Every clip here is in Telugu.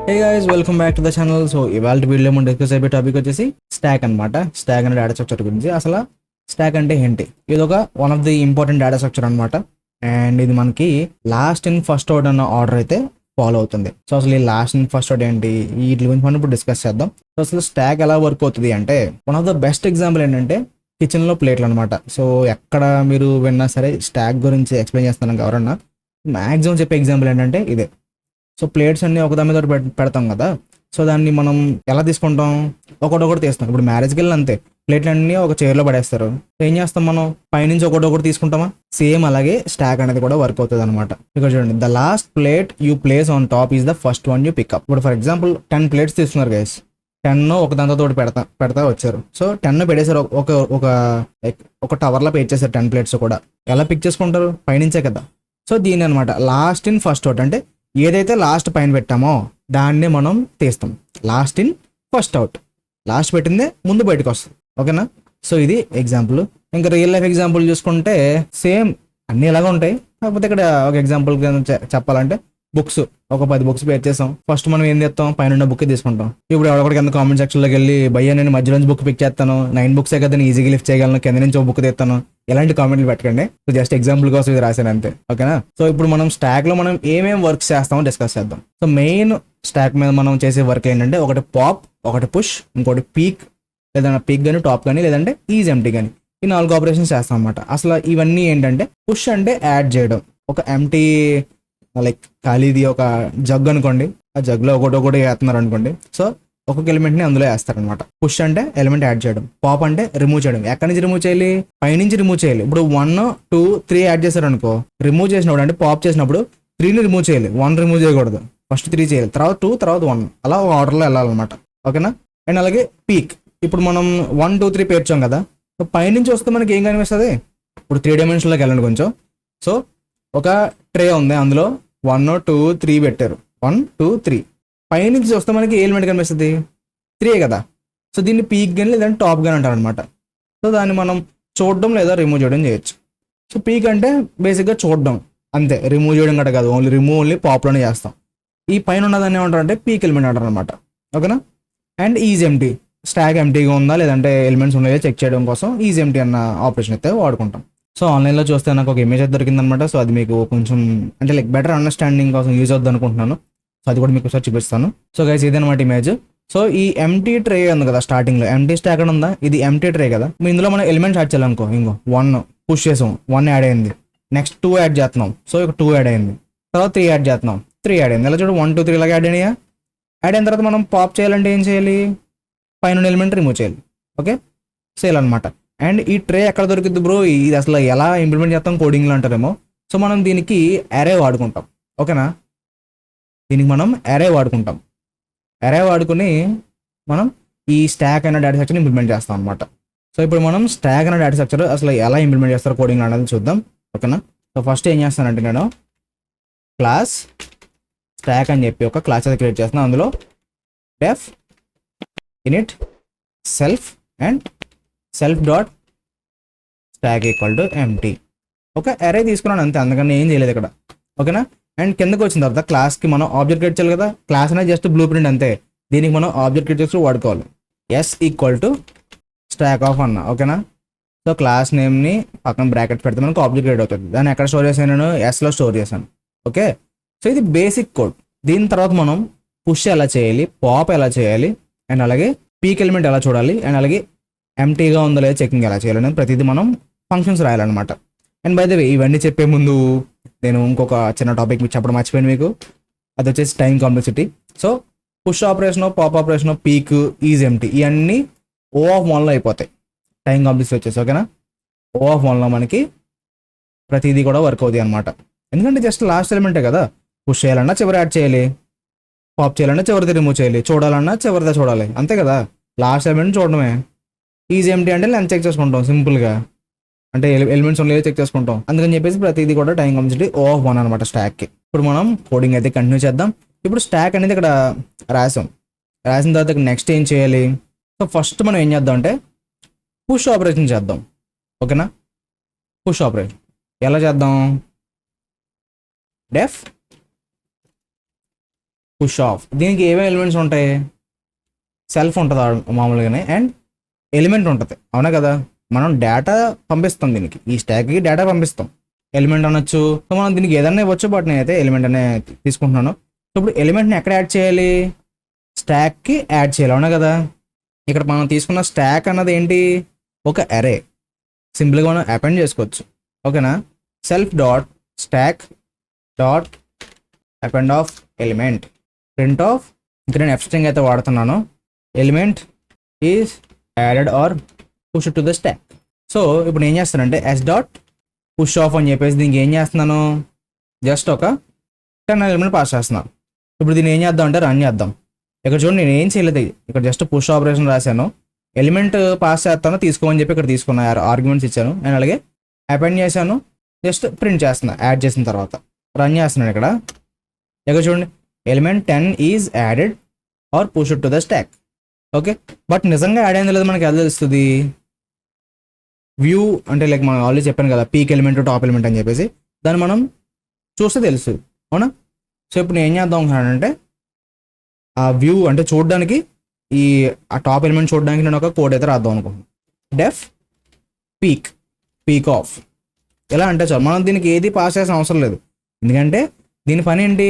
Hey guys welcome back to the channel. So ఇవాళ వీడియోలో మనం డిస్కస్ అయిపోయే టాపిక్ వచ్చేసి స్టాక్ అనమాట. స్టాక్ అనే డేటా స్ట్రక్చర్ గురించి. అసలు స్టాక్ అంటే ఏంటి? ఇది ఒక one of the important data structure అనమాట. అండ్ ఇది మనకి లాస్ట్ ఇన్ ఫస్ట్ అవుట్ అన్న ఆర్డర్ అయితే ఫాలో అవుతుంది. సో అసలు ఈ లాస్ట్ ఇన్ ఫస్ట్ అవుట్ ఏంటి, వీటి గురించి మనం ఇప్పుడు డిస్కస్ చేద్దాం. సో అసలు స్టాక్ ఎలా వర్క్ అవుతుంది అంటే, one of the best example ఏంటంటే కిచెన్ లో ప్లేట్లు అనమాట. సో ఎక్కడ మీరు విన్నా సరే స్టాక్ గురించి ఎక్స్ప్లెయిన్ చేస్తాను ఎవరన్నా, మాక్సిమం చెప్పే ఎగ్జాంపుల్ ఏంటంటే ఇదే. సో ప్లేట్స్ అన్ని ఒకదాని మీద పెడతాం కదా. సో దాన్ని మనం ఎలా తీసుకుంటాం, ఒకటొకటి తీస్తాం. ఇప్పుడు మ్యారేజ్కి వెళ్ళిన అంతే, ప్లేట్లు అన్ని ఒక చైర్లో పడేస్తారు. ఏం చేస్తాం మనం, పైనుంచి ఒకటొకటి తీసుకుంటామా? సేమ్ అలాగే స్టాక్ అనేది కూడా వర్క్ అవుతుంది అనమాట. ఇక్కడ చూడండి, the last plate you place on top is the first one you pick up. ఇప్పుడు ఫర్ ఎగ్జాంపుల్ 10 ప్లేట్స్ తీసుకున్నారు గైస్. 10 ఒక దాంతో తోటి పెడతా వచ్చారు. సో 10 పెట్టేశారు, ఒక ఒక ఒక టవర్లో పేర్చేశారు 10 ప్లేట్స్ కూడా. ఎలా పిక్ చేసుకుంటారు? పైనుంచే కదా. సో దీని అనమాట లాస్ట్ ఇన్ ఫస్ట్ అవుట్ అంటే, ఏదైతే లాస్ట్ పైన పెట్టామో దాన్ని మనం తీస్తాం. Last in first out, last పెట్టిందే ముందు బయటకు వస్తుంది. ఓకేనా? సో ఇది ఎగ్జాంపుల్. ఇంకా రియల్ లైఫ్ ఎగ్జాంపుల్ చూసుకుంటే సేమ్ అన్ని ఎలాగ ఉంటాయి. కాకపోతే ఇక్కడ ఒక ఎగ్జాంపుల్ చెప్పాలంటే, బుక్స్ ఒక 10 బుక్స్ పేర్ చేసాం. ఫస్ట్ మనం ఏం చేస్తాం, పైన బుక్ తీసుకుంటాం. ఇప్పుడు ఎవరికైనా కింద కామెంట్ సెక్షన్ లోకి వెళ్ళి, భయ్యా నేను మధ్య నుంచి బుక్ పిక్ చేస్తాను, 9 బుక్సే కదా నేను ఈజీగా లిఫ్ట్ చేయగలను, కింద నుంచి ఒక బుక్ తీస్తాను, ఎలాంటి కామెంట్లు పెట్టకండి. సో జస్ట్ ఎగ్జాంపుల్ కోసం ఇది రాశాను అంతే. ఓకేనా? సో ఇప్పుడు మనం స్టాక్ లో మనం ఏమేమి వర్క్స్ చేస్తామో డిస్కస్ చేద్దాం. సో మెయిన్ స్టాక్ మీద మనం చేసే వర్క్ ఏంటంటే, ఒకటి పాప్, ఒకటి పుష్, ఇంకోటి పీక్, లేదంటే పీక్ కానీ టాప్ కానీ, లేదంటే ఈజ్ ఎంటీ కానీ. ఈ 4 ఆపరేషన్స్ చేస్తాం అనమాట. అసలు ఇవన్నీ ఏంటంటే, పుష్ అంటే యాడ్ చేయడం. ఒక ఎంటీ లైక్ ఖాళీది ఒక జగ్ అనుకోండి, ఆ జగ్లో ఒకటి వేస్తున్నారు అనుకోండి. సో ఒక్కొక్క ఎలిమెంట్ ని అందులో వేస్తారనమాట. పుష్ అంటే ఎలిమెంట్ యాడ్ చేయడం, పాప్ అంటే రిమూవ్ చేయడం. ఎక్కడి నుంచి రిమూవ్ చేయాలి? పైనుంచి రిమూవ్ చేయాలి. ఇప్పుడు 1, 2, 3 యాడ్ చేశారు అనుకో, రిమూవ్ చేసినప్పుడు అంటే పాప్ చేసినప్పుడు 3ని రిమూవ్ చేయాలి, 1 రిమూవ్ చేయకూడదు. ఫస్ట్ 3 చేయాలి, తర్వాత 2, తర్వాత 1, అలా ఆర్డర్లో వెళ్ళాలన్నమాట. ఓకేనా? అండ్ అలాగే పీక్. ఇప్పుడు మనం 1, 2, 3 పేర్చాం కదా. సో పైనుంచి వస్తే మనకి ఏం కనిపిస్తుంది? ఇప్పుడు 3 డైమెన్షన్లోకి వెళ్ళండి కొంచెం. సో ఒక ట్రే ఉంది, అందులో 1, 2, 3 పెట్టారు. 1, 2, 3 పైనుంచి వస్తే మనకి ఏ ఎలిమెంట్ కనిపిస్తుంది? 3 కదా. సో దీన్ని పీక్ కానీ లేదంటే టాప్ కానీ అంటారు అనమాట. సో దాన్ని మనం చూడడం లేదా రిమూవ్ చేయడం చేయొచ్చు. సో పీక్ అంటే బేసిక్గా చూడడం అంతే, రిమూవ్ చేయడం కట్ట కాదు. ఓన్లీ పాప్లోనే చేస్తాం. ఈ పైన ఉన్నదాన్ని ఏమంటారు అంటే పీక్ ఎలిమెంట్ అంటారు అనమాట. ఓకేనా? అండ్ ఈజ్ ఎంటీ, స్టాక్ ఎంటీగా ఉందా లేదంటే ఎలిమెంట్స్ ఉన్నాయో చెక్ చేయడం కోసం ఈజ్ ఎంటీ అన్న ఆపరేషన్ అయితే వాడుకుంటాం. సో ఆన్లైన్లో చూస్తే నాకు ఒక ఇమేజ్ అయితే దొరికిందనమాట. సో అది మీకు కొంచెం అంటే లైక్ బెటర్ అండర్స్టాండింగ్ కోసం యూజ్ అవుద్ది అనుకుంటున్నాను. సో అది కూడా మీకు ఒకసారి చూపిస్తాను. సో గైస్ ఇదనమాట ఇమేజ్. సో ఈ ఎంటీ ట్రే ఉంది కదా, స్టార్టింగ్ లో ఎంటీ స్టాక్ అని ఉందా, ఇది ఎంటీ ట్రే కదా. ఇందులో మనం ఎలిమెంట్స్ యాడ్ చేయాలనుకో, ఇంకో 1 పుష్ చేసాం, 1 యాడ్ అయింది. నెక్స్ట్ 2 యాడ్ చేస్తున్నాం, సో ఇక 2 యాడ్ అయింది. తర్వాత 3 యాడ్ చేస్తున్నాం, 3 యాడ్ అయింది. ఇలా చూడు 1, 2, 3 లాగా యాడ్ అయినాయా. యాడ్ అయిన తర్వాత మనం పాప్ చేయాలంటే ఏం చేయాలి? పైన ఎలిమెంట్ రిమూవ్ చేయాలి. ఓకే, సేల్ అనమాట. అండ్ ఈ ట్రే ఎక్కడ దొరికింది బ్రో, ఇది అసలు ఎలా ఇంప్లిమెంట్ చేస్తాం కోడింగ్లో అంటారేమో. సో మనం దీనికి అరే వాడుకుంటాం. ఓకేనా? దీనికి మనం అరే వాడుకుంటాం. అరే వాడుకుని మనం ఈ స్టాక్ అనే డేటా స్ట్రక్చర్ ఇంప్లిమెంట్ చేస్తాం అనమాట. సో ఇప్పుడు మనం స్టాక్ అనే డేటా స్ట్రక్చర్ అసలు ఎలా ఇంప్లిమెంట్ చేస్తారు కోడింగ్ అనేది చూద్దాం. ఓకేనా? సో ఫస్ట్ ఏం చేస్తానంటే, నేను క్లాస్ స్టాక్ అని చెప్పి ఒక క్లాస్ అయితే క్రియేట్ చేస్తున్నాను. అందులో def init self and self dot stack equal to empty. ఒక అరే తీసుకున్నాను అంతే, అందుకని ఏం చేయలేదు ఇక్కడ. ఓకేనా? అండ్ కిందకి వచ్చిన తర్వాత క్లాస్కి మనం ఆబ్జెక్ట్ క్రియేట్ చేయాలి కదా. క్లాస్ అనేది జస్ట్ బ్లూ ప్రింట్ అంతే, దీనికి మనం ఆబ్జెక్ట్ క్రియేట్ చేస్తూ వాడుకోవాలి. S equal to stack of అన్న. ఓకేనా? సో క్లాస్ నేమ్ని పక్కన బ్రాకెట్ పెడితే మనకు ఆబ్జెక్ట్ క్రియేట్ అవుతుంది. దాన్ని ఎక్కడ స్టోర్ చేశాను? నేను ఎస్లో స్టోర్ చేశాను. ఓకే, సో ఇది బేసిక్ కోడ్. దీని తర్వాత మనం పుష్ ఎలా చేయాలి, పాప్ ఎలా చేయాలి, అండ్ అలాగే పీక్ ఎలిమెంట్ ఎలా చూడాలి, అండ్ అలాగే ఎంటీగా ఉందో లేదా చెకింగ్ ఎలా చేయాలి అనేది ప్రతిదీ మనం ఫంక్షన్స్ రాయాలన్నమాట. అండ్ బై ద వే ఇవన్నీ చెప్పే ముందు నేను ఇంకొక చిన్న టాపిక్ మీకు చెప్పడం మర్చిపోయాను మీకు. అది వచ్చేసి time complexity. So push operation, pop operation, peak, is empty ఇవన్నీ O(1)లో అయిపోతాయి టైం కాంప్లెక్సిటీ వచ్చేసి. ఓకేనా? O(1)లో మనకి ప్రతిదీ కూడా వర్క్ అవుతాయి అనమాట. ఎందుకంటే జస్ట్ లాస్ట్ ఎలిమెంటే కదా. పుష్ చేయాలన్నా చివరి యాడ్ చేయాలి, పాప్ చేయాలన్నా చివరిది రిమూవ్ చేయాలి, చూడాలన్నా చివరిదా చూడాలి, అంతే కదా. లాస్ట్ ఎలిమెంట్ చూడడమే. ఈజ్ ఎంటీ అంటే లెంత్ చెక్ చేసుకుంటాం సింపుల్గా, అంటే ఎలిమెంట్స్ ఉన్నాయో చెక్ చేసుకుంటాం. అందుకని చెప్పేసి ప్రతిదీ కూడా టైం కాంప్లెక్సిటీ O(1) అనమాట స్టాక్కి. ఇప్పుడు మనం కోడింగ్ అయితే కంటిన్యూ చేద్దాం. ఇప్పుడు స్టాక్ అనేది ఇక్కడ రాసాం. రాసిన తర్వాత నెక్స్ట్ ఏం చేయాలి? సో ఫస్ట్ మనం ఏం చేద్దాం అంటే పుష్ ఆపరేషన్ చేద్దాం. ఓకేనా? పుష్ ఆపరేషన్ ఎలా చేద్దాం? డెఫ్ పుష్ ఆఫ్. దీనికి ఏమేమి ఎలిమెంట్స్ ఉంటాయి? సెల్ఫ్ ఉంటుంది మామూలుగానే, అండ్ ఎలిమెంట్ ఉంటుంది, అవునా కదా. మనం డేటా పంపిస్తాం దీనికి, ఈ స్టాక్కి డేటా పంపిస్తాం. ఎలిమెంట్ అనొచ్చు, సో మనం దీనికి ఏదైనా ఇవ్వచ్చు, బట్ నేనైతే ఎలిమెంట్ అనే తీసుకుంటున్నాను. సో ఇప్పుడు ఎలిమెంట్ని ఎక్కడ యాడ్ చేయాలి? స్టాక్కి యాడ్ చేయాలి, అవునా కదా. ఇక్కడ మనం తీసుకున్న స్టాక్ అన్నది ఏంటి? ఒక అరే. సింపుల్గా మనం అపెండ్ చేసుకోవచ్చు, ఓకేనా. Self dot stack dot append of element print of, ఇక్కడ నేను ఎఫ్ స్ట్రింగ్ అయితే వాడుతున్నాను, element is added or push to the stack. So ఇప్పుడు ఏం చేస్తానంటే ఎస్ డాట్ పుష్ ఆఫ్ అని చెప్పేసి దీనికి ఏం చేస్తున్నాను? జస్ట్ ఒక 10 ఎలిమెంట్ పాస్ చేస్తున్నాను. ఇప్పుడు దీన్ని ఏం చేద్దాం అంటే రన్ చేద్దాం. ఇక్కడ చూడండి, నేను ఏం చేయలేదు, ఇక్కడ జస్ట్ పుష్ ఆపరేషన్ రాశాను, ఎలిమెంట్ పాస్ చేస్తాను తీసుకోమని చెప్పి ఇక్కడ తీసుకున్నా, ఆర్గ్యుమెంట్స్ ఇచ్చాను, అండ్ అలాగే అపెండ్ చేశాను, జస్ట్ ప్రింట్ చేస్తున్నా యాడ్ చేసిన తర్వాత. రన్ చేస్తున్నాను ఇక్కడ చూడండి, element 10 is added or push to the stack. Okay, but నిజంగా యాడ్ అయింది లేదు మనకి ఎలా తెలుస్తుంది? వ్యూ అంటే లైక్ మనం ఆల్రెడీ చెప్పాను కదా, పీక్ ఎలిమెంట్ టాప్ ఎలిమెంట్ అని చెప్పేసి, దాన్ని మనం చూస్తే తెలుస్తుంది, అవునా. సో ఇప్పుడు నేను ఏం చేద్దాం అంటే ఆ వ్యూ అంటే చూడడానికి, ఆ టాప్ ఎలిమెంట్ చూడడానికి నేను ఒక కోడ్ అయితే రాద్దాం అనుకుంటున్నాను. డెఫ్ పీక్ ఆఫ్. ఎలా అంటే చాలు, మనం దీనికి ఏది పాస్ చేసిన అవసరం లేదు, ఎందుకంటే దీని పని ఏంటి?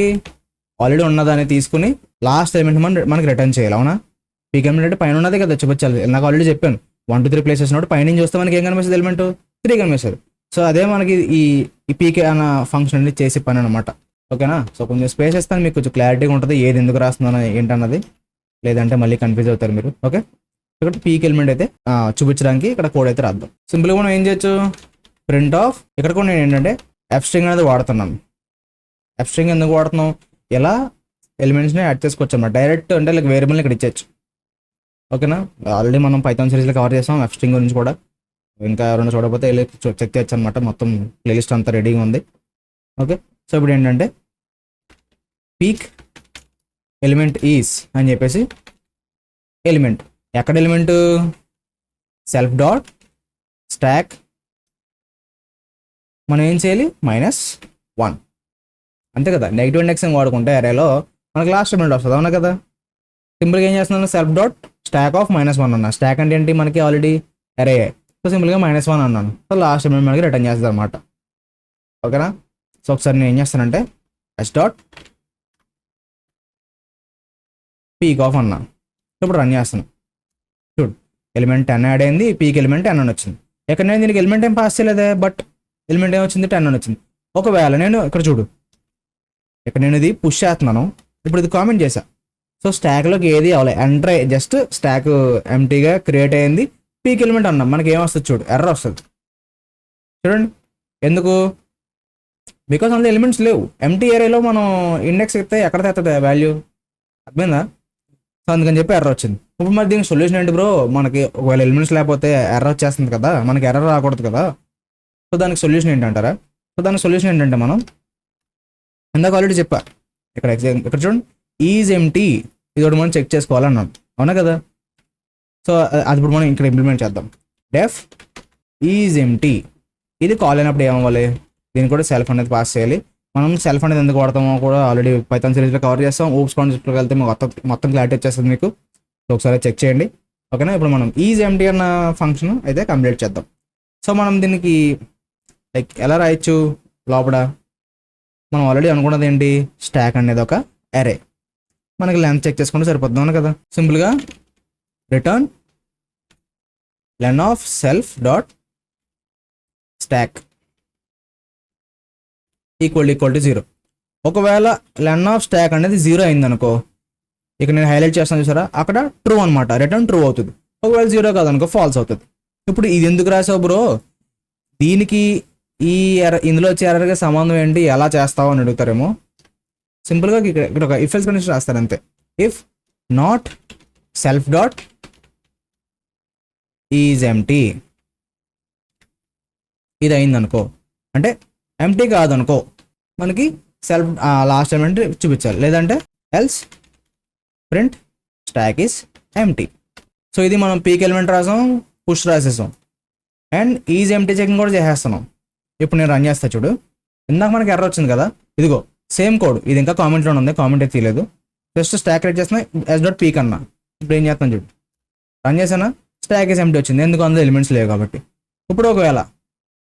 ఆల్రెడీ ఉన్నదాన్ని తీసుకుని లాస్ట్ ఎలిమెంట్ మనకి రిటర్న్ చేయాలి, అవునా. పీక్ ఎలిమెంట్ అంటే పైన ఉన్నదే కదా చూపించాలి, నాకు ఆల్రెడీ చెప్పాను 1 2 3 ప్లేసెస్ ఉన్నప్పుడు పైన చూస్తే మనకి ఏం కనిపిస్తుంది? ఎలిమెంట్ 3 కనిపిస్తుంది. సో అదే మనకి ఈ పీకే అన్న ఫంక్షన్ అనేది చేసే పని అనమాట, ఓకేనా. సో కొంచెం స్పేస్ ఇస్తాను, మీకు కొంచెం క్లారిటీగా ఉంటుంది ఏది ఎందుకు రాస్తుందని ఏంటన్నది, లేదంటే మళ్ళీ కన్ఫ్యూజ్ అవుతారు మీరు. ఓకే, ఇక్కడ పీక్ ఎలిమెంట్ అయితే చూపించడానికి ఇక్కడ కోడ్ అయితే రాద్దాం. సింపుల్గా మనం ఏం చేయొచ్చు? Print of. ఇక్కడ కూడా నేను ఏంటంటే ఎఫ్ స్ట్రింగ్ అనేది వాడుతున్నాను. ఎఫ్ స్ట్రింగ్ ఎందుకు వాడుతున్నాం? ఇలా ఎలిమెంట్స్ని యాడ్ చేసుకోవచ్చు అన్నమాట, డైరెక్ట్ అంటే లైక్ వేరియబుల్ని ఇక్కడ ఇచ్చేయచ్చు, ఓకేనా. ఆల్రెడీ మనం పైథాన్ సిరీస్లో కవర్ చేస్తాం ఎఫ్ స్ట్రింగ్ గురించి కూడా, ఇంకా ఎవరైనా చూడకపోతే వెళ్ళి చెక్ చేయొచ్చు అనమాట, మొత్తం ప్లేలిస్ట్ అంతా రెడీగా ఉంది. ఓకే, సో ఇప్పుడు ఏంటంటే పీక్ ఎలిమెంట్ ఈస్ అని చెప్పేసి, ఎలిమెంట్ ఎక్కడ ఎలిమెంట్? సెల్ఫ్ డాట్ స్టాక్, మనం ఏం చేయాలి? -1, అంతే కదా. నెగిటివ్ ఇండెక్సింగ్ వాడుకుంటే అరేలో మనకి లాస్ట్ ఎలిమెంట్ వస్తుంది, అవునా కదా. సింపుల్గా ఏం చేస్తున్నాను? సెల్ఫ్ డాట్ స్టాక్ ఆఫ్ -1 అన్నా. స్టాక్ అంటే ఏంటి? మనకి ఆల్రెడీ అరే, సో సింపుల్గా -1 అన్నాను, సో లాస్ట్ ఎలిమెంట్ మనకి రిటర్న్ చేస్తుంది అనమాట, ఓకేనా. సో ఒకసారి నేను ఏం చేస్తానంటే ఎస్ డాట్ పీక్ ఆఫ్ అన్నా, ఇప్పుడు రన్ చేస్తాను. చూడు, ఎలిమెంట్ 10 యాడ్ అయింది, పీక్ ఎలిమెంట్ 10 అని వచ్చింది. ఎక్కడ నేను దీనికి ఎలిమెంట్ ఏం పాస్ చేయలేదే, బట్ ఎలిమెంట్ ఏం వచ్చింది? 10 అని వచ్చింది. ఒకవేళ నేను ఇక్కడ చూడు, ఇక్కడ నేను ఇది పుష్ చేస్తున్నాను, ఇప్పుడు ఇది కామెంట్ చేశా, సో స్టాక్లోకి ఏది అవ్వలే, ఎంటర్ జస్ట్ స్టాక్ ఎంటీగా క్రియేట్ అయ్యింది, పీక్ ఎలిమెంట్ అన్నాం, మనకి ఏం వస్తుంది చూడు? ఎర్రర్ వస్తుంది, చూడండి. ఎందుకు? బికాస్ అందులో ఎలిమెంట్స్ లేవు. ఎంటీ ఏరియాలో మనం ఇండెక్స్ ఇస్తే ఎక్కడ తెస్తుంది వాల్యూ, అర్థమైందా? సో అందుకని చెప్పి ఎర్రర్ వచ్చింది. ఇప్పుడు మరి దీనికి సొల్యూషన్ ఏంటి బ్రో? మనకి ఒకవేళ ఎలిమెంట్స్ లేకపోతే ఎర్రర్ వచ్చేస్తుంది కదా, మనకి ఎర్రర్ రాకూడదు కదా. సో దానికి సొల్యూషన్ ఏంటంటారా? సో దానికి సొల్యూషన్ ఏంటంటే మనం ఇందాక ఆల్రెడీ చెప్పా, ఇక్కడ చూడండి, ఈజ్ ఎంటీ, ఇది ఒకటి మనం చెక్ చేసుకోవాలన్నాను, అవునా కదా. సో అది ఇప్పుడు మనం ఇక్కడ ఇంప్లిమెంట్ చేద్దాం. డెఫ్ ఈజ్ ఎంటీ, ఇది కాల్ అయినప్పుడు ఏమవ్వాలి? దీన్ని కూడా సెల్ఫ్ అనేది పాస్ చేయాలి. మనం సెల్ఫ్ అనేది ఎందుకు వాడతామో కూడా ఆల్రెడీ పైథాన్ సిరీస్లో కవర్ చేస్తాం. ఓప్స్ కాన్సెప్ట్లోకి వెళ్తే మొత్తం క్లారిటీ వచ్చేస్తుంది మీకు, సో ఒకసారి చెక్ చేయండి, ఓకేనా. ఇప్పుడు మనం ఈజ్ ఎంటీ అన్న ఫంక్షన్ అయితే కంప్లీట్ చేద్దాం. సో మనం దీనికి లైక్ ఎలా రాయొచ్చు? లోపల మనం ఆల్రెడీ అనుకున్నది ఏంటి? స్టాక్ అనేది ఒక అరే, మనకి లెంత్ చెక్ చేసుకుంటే సరిపోద్దాం కదా. సింపుల్గా return len of self dot stack equal to 0. ఒకవేళ లెన్ ఆఫ్ స్టాక్ అనేది 0 అయింది అనుకో, ఇక్కడ నేను హైలైట్ చేస్తాను చూసారా, అక్కడ ట్రూ అనమాట, రిటర్న్ ట్రూ అవుతుంది. ఒకవేళ 0 కాదనుకో ఫాల్స్ అవుతుంది. ఇప్పుడు ఇది ఎందుకు రాసావు బ్రో? దీనికి ఇందులో వచ్చే ఎర్రర్గా సంబంధం ఏంటి, ఎలా చేస్తావు అని అడుగుతారేమో. సింపుల్గా ఇక్కడ ఒక ఇఫ్ ఎల్స్ కండిషన్ రాస్తారు అంతే. If not self dot is empty, ఇది అయింది అనుకో, అంటే ఎంటీ కాదనుకో, మనకి సెల్ఫ్ లాస్ట్ ఎలిమెంట్ చూపించాలి, లేదంటే else print stack is empty. So ఇది మనం పీక్ ఎలిమెంట్ రాసాం, పుష్ రాసేసాం, అండ్ ఈజ్ ఎంటీ చెకింగ్ కూడా చేసేస్తున్నాం. ఇప్పుడు నేను రన్ చేస్తా చూడు, ఇందాక మనకి ఎర్రర్ వచ్చింది కదా, ఇదిగో సేమ్ కోడ్, ఇది ఇంకా కామెంట్లో ఉంది, కామెంట్ అయితే తీయలేదు. జస్ట్ స్టాక్ రైట్ చేస్తున్నా ఎస్ డాట్ పీక్ అన్నా. ఇప్పుడు ఏం చేస్తాను చూడు, రన్ చేసానా, స్టాక్ ఎస్ ఎంటీ వచ్చింది, ఎందుకు అందులో ఎలిమెంట్స్ లేవు కాబట్టి. ఇప్పుడు ఒకవేళ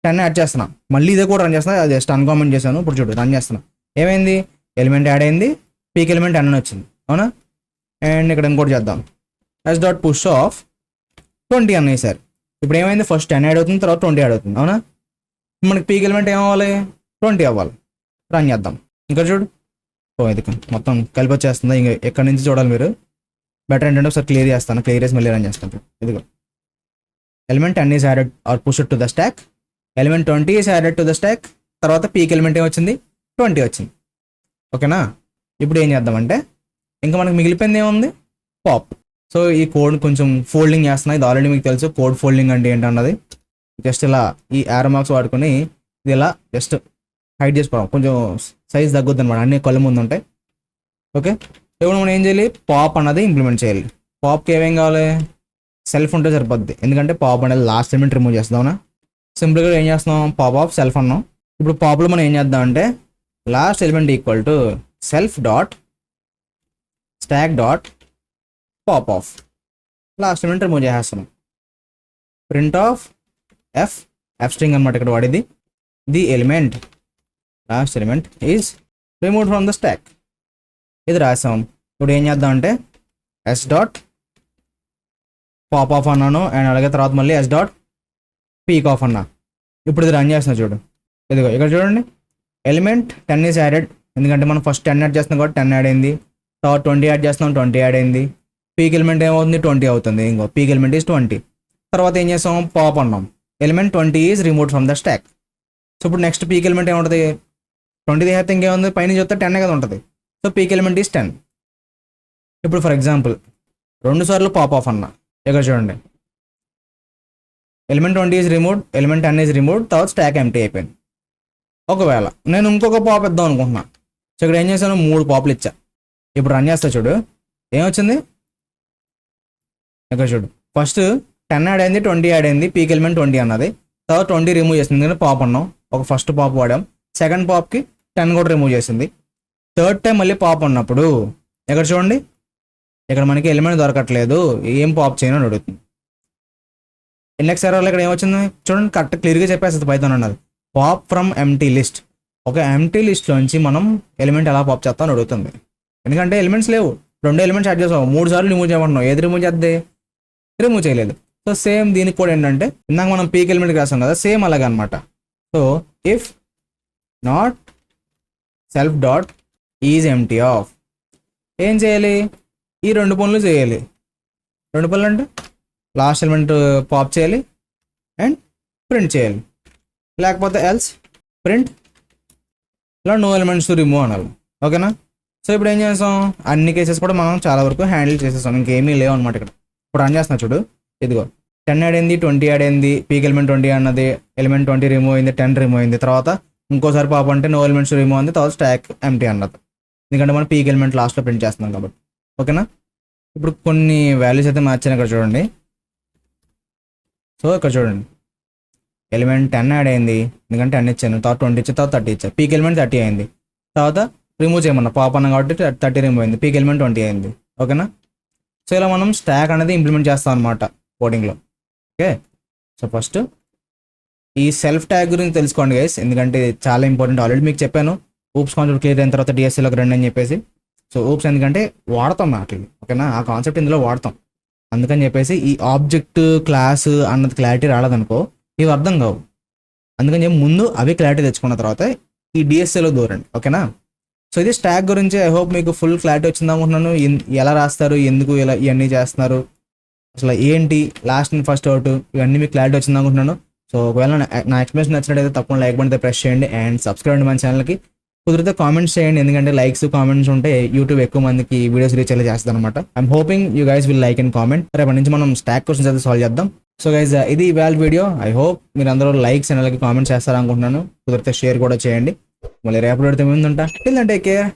10 యాడ్ చేస్తున్నా, మళ్ళీ ఇదే కూడా రన్ చేస్తున్నా, అది జస్ట్ అన్కామెంట్ చేశాను. ఇప్పుడు చూడు రన్ చేస్తున్నా, ఏమైంది, ఎలిమెంట్ యాడ్ అయింది, పీక్ ఎలిమెంట్ 10 అని వచ్చింది, అవునా. అండ్ ఇక్కడ ఇంకోటి చేద్దాం, ఎస్ డాట్ పుష్ ఆఫ్ 20 అన్నాయి సార్. ఇప్పుడు ఏమైంది, ఫస్ట్ 10 యాడ్ అవుతుంది, తర్వాత 20 యాడ్ అవుతుంది, అవునా. మనకి పీక్ ఎలిమెంట్ ఏమవ్వాలి, 20 అవ్వాలి. రన్ చేద్దాం, ఇంకా చూడు, ఓ ఇది మొత్తం కలిపి వచ్చేస్తుంది. ఇంకా ఎక్కడి నుంచి చూడాలి మీరు, బెటర్ ఏంటంటే ఒకసారి క్లియర్ చేస్తాను, క్లియర్ చేసి మళ్ళీ రన్ చేస్తాను. ఇదిగో element 10 is added or pushed to the stack, element 20 is added to the stack, తర్వాత పీక్ ఎలిమెంట్ ఏమొచ్చింది, 20 వచ్చింది, ఓకేనా. ఇప్పుడు ఏం చేద్దామంటే ఇంకా మనకు మిగిలిపోయింది ఏముంది, పాప్. సో ఈ కోడ్ కొంచెం ఫోల్డింగ్ చేస్తున్నా, ఇది ఆల్రెడీ మీకు తెలుసు కోడ్ ఫోల్డింగ్ అంటే ఏంటన్నది. జస్ట్ ఇలా ఈ యారో మార్క్స్ వాడుకొని ఇది ఇలా జస్ట్ హైడ్ చేసుకోవడం, కొంచెం సైజ్ తగ్గుద్ది అనమాట, అన్ని కళ్ళు ముందు ఉంటాయి, ఓకే. ఇప్పుడు మనం ఏం చేయాలి, పాప్ అన్నది ఇంప్లిమెంట్ చేయాలి. పాప్కి ఏమేం కావాలి, సెల్ఫ్ ఉంటే సరిపోద్ది, ఎందుకంటే పాప్ అనేది లాస్ట్ ఎలిమెంట్ రిమూవ్ చేస్తావునా. సింపుల్గా ఏం చేస్తున్నాం, పాప్ ఆఫ్ సెల్ఫ్ అన్నాం. ఇప్పుడు పాప్లో మనం ఏం చేద్దామంటే last element equal to self dot stack dot pop of, last element remove చేసేస్తున్నాం. ప్రింట్ ఆఫ్ ఎఫ్ స్ట్రింగ్ అనమాట ఇక్కడ వాడేది, the element last element is removed from the stock, ఇది రాసాం. ఇప్పుడు ఏం చేద్దాం అంటే ఎస్ డాట్ పాప్ ఆఫ్ అన్నాను, అండ్ అలాగే తర్వాత మళ్ళీ ఎస్ డాట్ పీక్ ఆఫ్ అన్నా. ఇప్పుడు ఇది రన్ చేస్తున్నా చూడు, ఇదిగో ఇక్కడ చూడండి, ఎలిమెంట్ 10 ఈస్ యాడెడ్, ఎందుకంటే మనం ఫస్ట్ 10 యాడ్ చేస్తున్నాం కాబట్టి 10 యాడ్ అయింది, తర్వాత 20 యాడ్ చేస్తున్నాం 20 యాడ్ అయింది, పీక్ ఎలిమెంట్ ఏమవుతుంది 20 అవుతుంది, ఇంకో పీక్ ఎలిమెంట్ ఈజ్ 20. తర్వాత ఏం చేస్తాం, పాప్ అన్నాం, element 20 is removed from the stack. So ఇప్పుడు నెక్స్ట్ పీక్ ఎలిమెంట్ ఏముంటుంది, 20 తీసేస్తే ఇంకేముంది, పైన చూస్తే 10 కదా ఉంటుంది, సో పీక్ ఎలిమెంట్ ఈజ్ 10. ఇప్పుడు ఫర్ ఎగ్జాంపుల్ 2 సార్లు పాప్ ఆఫ్ అన్నా, ఇక్కడ చూడండి, element 20 is removed, element 10 is removed, తర్వాత స్టాక్ ఎంటీ అయిపోయింది. ఒకవేళ నేను ఇంకొక పాప్ ఇద్దాం అనుకుంటున్నా, సో ఇక్కడ ఏం చేశాను, 3 పాపులు ఇచ్చా. ఇప్పుడు రన్ చేస్తా చూడు, ఏమొచ్చింది, ఇక్కడ చూడు, ఫస్ట్ 10 యాడ్ అయింది, 20 యాడ్ అయింది, పీక్ ఎలిమెంట్ 20 అన్నది, తర్వాత 20 రిమూవ్ చేసింది, ఎందుకంటే పాప్ అన్నాం, ఒక ఫస్ట్ పాప్ వాడాం, సెకండ్ పాప్కి 10 కూడా రిమూవ్ చేసింది. థర్డ్ టైం మళ్ళీ పాప్ ఉన్నప్పుడు ఇక్కడ చూడండి, ఇక్కడ మనకి ఎలిమెంట్ దొరకట్లేదు, ఏం పాప్ చేయను అని అడుగుతుంది. ఇండెక్స్ ఎర్రర్లో ఇక్కడ ఏమొచ్చింది చూడండి, కరెక్ట్ క్లియర్గా చెప్పేస్తుంది పైథాన్ అన్నది, పాప్ ఫ్రమ్ ఎంటీ లిస్ట్. ఒక ఎంటీ లిస్ట్లోంచి మనం ఎలిమెంట్ ఎలా పాప్ చేస్తామని అడుగుతుంది, ఎందుకంటే ఎలిమెంట్స్ లేవు, 2 ఎలిమెంట్స్ యాడ్ చేసావు, 3 సార్లు రిమూవ్ చేయమంటున్నావు, ఏది రిమూవ్ చేద్దే, రిమూవ్ చేయలేదు. సో సేమ్ దీనికి కూడా ఏంటంటే ఇందాక మనం పీక్ ఎలిమెంట్కి రాసాం కదా, సేమ్ అలాగే అనమాట. So if not self dot is empty of, ఏం చేయాలి, ఈ 2 పనులు చేయాలి. 2 పనులు అంటే లాస్ట్ ఎలిమెంట్ పాప్ చేయాలి అండ్ ప్రింట్ చేయాలి, లేకపోతే ఎల్స్ ప్రింట్ ఇలా నో ఎలిమెంట్స్ టు రిమూవ్ అనాలి, ఓకేనా. సో ఇప్పుడు ఏం చేస్తాం, అన్ని కేసెస్ కూడా మనం చాలా వరకు హ్యాండిల్ చేసేస్తాం, ఇంకేమీ లేవు అనమాట. ఇక్కడ ఇప్పుడు రన్ చేస్తున్నా చూడు, ఇదిగో 10 యాడ్ అయింది, 20 యాడ్ అయింది, పీక్ ఎలిమెంట్ 20 అన్నది, ఎలిమెంట్ 20 రిమూవ్ అయింది, 10 రిమూవ్ అయింది, తర్వాత ఇంకోసారి పాప్ అంటే నో ఎలిమెంట్స్ రిమూవ్ అయింది, తర్వాత స్టాక్ ఎంటీ అన్నది, ఎందుకంటే మనం పీక్ ఎలిమెంట్ లాస్ట్లో ప్రింట్ చేస్తున్నాం కాబట్టి, ఓకేనా. ఇప్పుడు కొన్ని వాల్యూస్ అయితే మార్చాను ఇక్కడ చూడండి. సో ఇక్కడ చూడండి, ఎలిమెంట్ 10 యాడ్ అయింది, ఎందుకంటే 10 ఇచ్చాను, తర్వాత 20 ఇచ్చాను, తర్వాత 30 ఇచ్చాను, పీక్ ఎలిమెంట్ 30 అయింది, తర్వాత రిమూవ్ చేయమన్నా పాప్ అన్న కాబట్టి 30 రిమూవ్ అయింది, పీక్ ఎలిమెంట్ 20 అయింది, ఓకేనా. సో ఇలా మనం స్టాక్ అనేది ఇంప్లిమెంట్ చేస్తాం అనమాట కోడింగ్లో, ఓకే. సో ఫస్ట్ ఈ సెల్ఫ్ ట్యాగ్ గురించి తెలుసుకోండి గైస్, ఎందుకంటే చాలా ఇంపార్టెంట్, ఆల్రెడీ మీకు చెప్పాను ఊప్స్ కాన్సెప్ట్ క్లియర్ అయిన తర్వాత డిఎస్సీలోకి రండి అని చెప్పేసి. సో ఊప్స్ ఎందుకంటే వాడతాం అట్లా, ఓకేనా, ఆ కాన్సెప్ట్ ఇందులో వాడతాం, అందుకని చెప్పేసి ఈ ఆబ్జెక్ట్ క్లాస్ అన్నది క్లారిటీ రాలేదనుకో ఇవి అర్థం కావు, అందుకని చెప్పి ముందు అవి క్లారిటీ తెచ్చుకున్న తర్వాత ఈ డిఎస్సీలో దూరండి, ఓకేనా. సో ఇది స్టాక్ గురించి ఐ హోప్ మీకు ఫుల్ క్లారిటీ వచ్చింది అనుకుంటున్నాను, ఎలా రాస్తారు, ఎందుకు ఇలా ఇవన్నీ చేస్తున్నారు, అసలు ఏంటి లాస్ట్ అండ్ ఫస్ట్ అవుట్, ఇవన్నీ మీకు క్లారిటీ వచ్చింది అనుకుంటున్నాను. సో ఒకవేళ నా ఎక్స్ప్లెనేషన్ నచ్చినట్టయితే తప్పకుండా లైక్ బటన్ ప్రెస్ చేయండి అండ్ సబ్స్క్రైబ్ అండి మన ఛానల్కి, కుదిరితే కామెంట్స్ చేయండి, ఎందుకంటే లైక్స్ కామెంట్స్ ఉంటే యూట్యూబ్ ఎక్కువ మందికి వీడియోస్ రీచ్ అయ్యేలా చేస్తుంది అనమాట. I'm hoping you guys will like and comment. రేపటి నుంచి మనం స్టాక్ క్వశ్చన్స్ అయితే సాల్వ్ చేద్దాం. సో గైస్ ఇది ఇవాళ వీడియో, ఐ హోప్ మీరు అందరూ లైక్స్ అండ్ అలాగే కామెంట్స్ చేస్తారనుకుంటున్నాను, కుదిరితే షేర్ కూడా చేయండి. మళ్ళీ రేపటి వీడియోతో ముందుంటా, till then take care,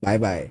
bye bye.